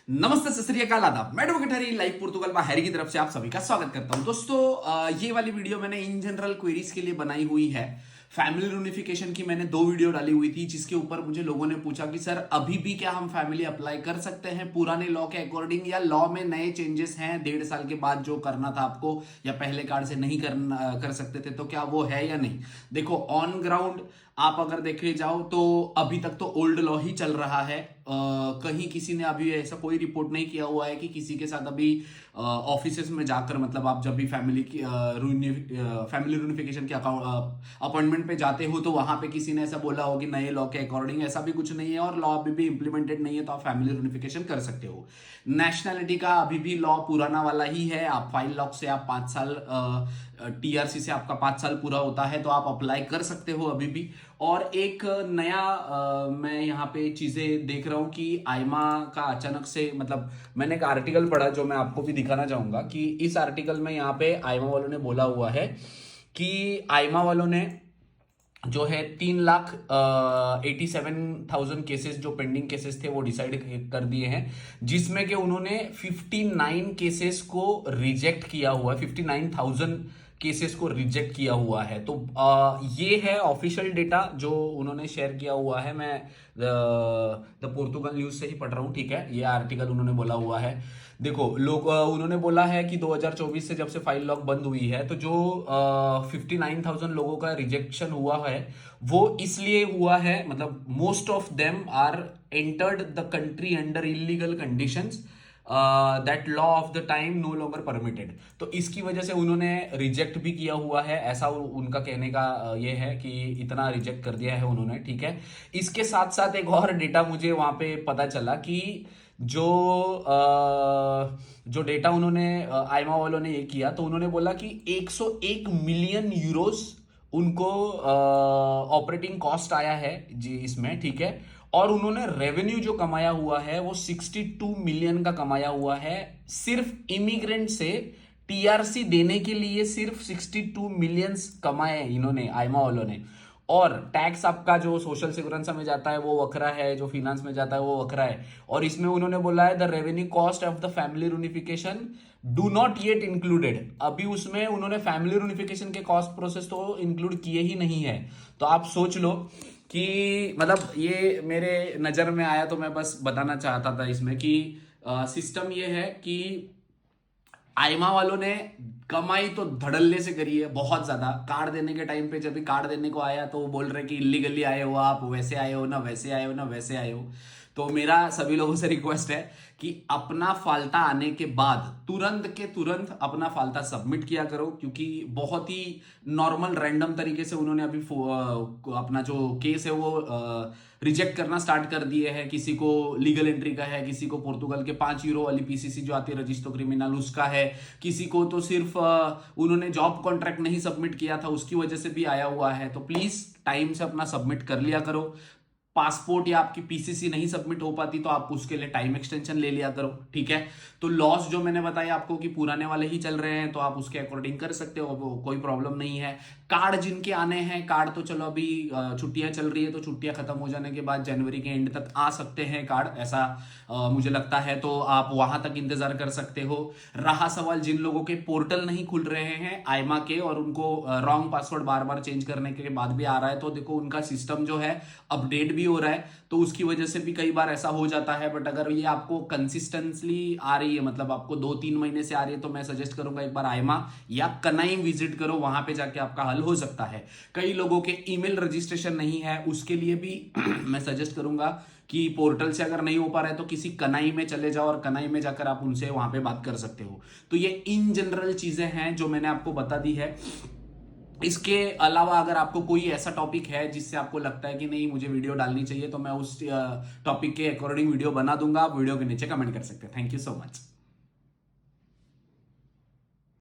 नमस्ते, सत श्री अकाल, आदाब। मैं एडवोकेट हरी लाइव पुर्तगाल हैरी की तरफ से आप सभी का स्वागत करता हूं। दोस्तों, ये वाली वीडियो मैंने इन जनरल क्वेरीज के लिए बनाई हुई है। फैमिली यूनिफिकेशन की मैंने 2 वीडियो डाली हुई थी, जिसके ऊपर मुझे लोगों ने पूछा कि सर अभी भी क्या हम फैमिली अप्लाई कर सकते हैं पुराने लॉ के अकॉर्डिंग, या लॉ में नए चेंजेस हैं 1.5 साल के बाद जो करना था आपको, या पहले कार्ड से नहीं कर सकते थे, तो क्या वो है या नहीं। देखो, ऑन ग्राउंड आप अगर देखे जाओ तो अभी तक तो ओल्ड लॉ ही चल रहा है। कहीं किसी ने अभी ऐसा कोई रिपोर्ट नहीं किया हुआ है कि किसी के साथ अभी ऑफिसेस में जाकर, मतलब आप जब भी फैमिली यूनिफिकेशन के अपॉइंटमेंट पे जाते हो तो वहां पे किसी ने ऐसा बोला हो कि नए लॉ के अकॉर्डिंग। ऐसा भी कुछ नहीं है, और लॉ अभी भी इंप्लीमेंटेड नहीं है, तो आप फैमिली यूनिफिकेशन कर सकते हो। नेशनैलिटी का अभी भी लॉ पुराना वाला ही है। आप फाइल लॉक से आप 5 साल, टीआरसी से आपका 5 साल पूरा होता है, तो आप अप्लाई कर सकते हो अभी भी। और एक नया मैं यहाँ पे चीजें देख रहा हूँ कि आईमा का अचानक से, मतलब मैंने एक आर्टिकल पढ़ा जो मैं आपको भी दिखाना चाहूंगा कि इस आर्टिकल में यहाँ पे आईमा वालों ने बोला हुआ है कि आईमा वालों ने जो है 3,87,000 केसेस जो पेंडिंग केसेस थे वो डिसाइड कर दिए हैं, जिसमें कि उन्होंने 59 केसेस को रिजेक्ट किया हुआ है। 59,000 केसेस को रिजेक्ट किया हुआ है। तो ये है ऑफिशियल डेटा जो उन्होंने शेयर किया हुआ है। मैं द पोर्तुगल न्यूज से ही पढ़ रहा हूँ, ठीक है। ये आर्टिकल उन्होंने बोला हुआ है। देखो, लोग उन्होंने बोला है कि 2024 से जब से फाइल लॉक बंद हुई है, तो जो 59,000 लोगों का रिजेक्शन हुआ है वो इसलिए हुआ है, मतलब most of them are entered the country under illegal conditions that law of the time no longer permitted. तो इसकी वजह से उन्होंने रिजेक्ट भी किया हुआ है, ऐसा उनका कहने का ये है कि इतना रिजेक्ट कर दिया है उन्होंने, ठीक है। इसके साथ साथ एक और डेटा मुझे वहां पे पता चला कि जो डेटा उन्होंने आईमा वालों ने ये किया, तो उन्होंने बोला कि 101 मिलियन यूरोस उनको ऑपरेटिंग कॉस्ट आया है जी इसमें, ठीक है। और उन्होंने रेवेन्यू जो कमाया हुआ है वो 62 मिलियन का कमाया हुआ है, सिर्फ इमिग्रेंट से टीआरसी देने के लिए सिर्फ 62 मिलियन कमाए इन्होंने, आईमा वालों ने। और टैक्स आपका जो सोशल सिक्योरेंस में जाता है वो वखरा है, जो फिनेंस में जाता है वो वखरा है। और इसमें उन्होंने बोला है the revenue cost of the family unification do not yet included. अभी उसमें उन्होंने फैमिली यूनिफिकेशन के कॉस्ट प्रोसेस तो इंक्लूड किए ही नहीं है। तो आप सोच लो कि मतलब ये मेरे नजर में आया, तो मैं बस बताना चाहता था इसमें कि सिस्टम ये है कि आईमा वालों ने कमाई तो धड़ल्ले से करी है, बहुत ज्यादा। कार्ड देने के टाइम पे जब भी कार्ड देने को आया तो वो बोल रहे कि इलीगली आए हो आप, वैसे आए हो ना, वैसे आए हो ना, वैसे आए हो। तो मेरा सभी लोगों से रिक्वेस्ट है कि अपना फाल्टा आने के बाद तुरंत के तुरंत अपना फाल्टा सबमिट किया करो, क्योंकि बहुत ही नॉर्मल रैंडम तरीके से उन्होंने अभी अपना जो केस है वो रिजेक्ट करना स्टार्ट कर दिए हैं। किसी को लीगल एंट्री का है, किसी को पोर्तुगल के 5 यूरो वाली पीसीसी जो आती है रजिस्ट्रो क्रिमिनल उसका है, किसी को तो सिर्फ उन्होंने जॉब कॉन्ट्रैक्ट नहीं सबमिट किया था उसकी वजह से भी आया हुआ है। तो प्लीज टाइम से अपना सबमिट कर लिया करो। पासपोर्ट या आपकी पीसीसी नहीं सबमिट हो पाती तो आप उसके लिए टाइम एक्सटेंशन ले लिया करो, ठीक है। तो लॉस जो मैंने बताया आपको कि पुराने वाले ही चल रहे हैं, तो आप उसके अकॉर्डिंग कर सकते हो, वो कोई प्रॉब्लम नहीं है। कार्ड जिनके आने हैं, कार्ड तो चलो अभी छुट्टियां चल रही है, तो छुट्टियां खत्म हो जाने के बाद जनवरी के एंड तक आ सकते हैं कार्ड, ऐसा मुझे लगता है। तो आप वहां तक इंतजार कर सकते हो। रहा सवाल जिन लोगों के पोर्टल नहीं खुल रहे हैं आईमा के, और उनको रॉन्ग पासवर्ड बार बार चेंज करने के बाद भी आ रहा है, तो देखो उनका सिस्टम जो है अपडेट भी हो रहा है, तो उसकी वजह से भी कई बार ऐसा हो जाता है। बट अगर ये आपको कंसिस्टेंटली आ रही है, मतलब आपको 2-3 महीने से आ रही है, तो मैं सजेस्ट करूंगा एक बार आईमा या कनाई विजिट करो, वहां पे जाके आपका हल हो सकता है। कई लोगों के ईमेल रजिस्ट्रेशन नहीं है, उसके लिए भी मैं सजेस्ट करूंगा कि पोर्टल से अगर नहीं हो पा रहा है तो किसी कनाई में चले जाओ, और कनाई में जाकर आप उनसे वहां पे बात कर सकते हो। तो ये इन जनरल चीजें हैं जो मैंने आपको बता दी है। इसके अलावा अगर आपको कोई ऐसा टॉपिक है जिससे आपको लगता है कि नहीं मुझे वीडियो डालनी चाहिए, तो मैं उस टॉपिक के अकॉर्डिंग वीडियो बना दूंगा। आप वीडियो के नीचे कमेंट कर सकते हैं। Thank you so much.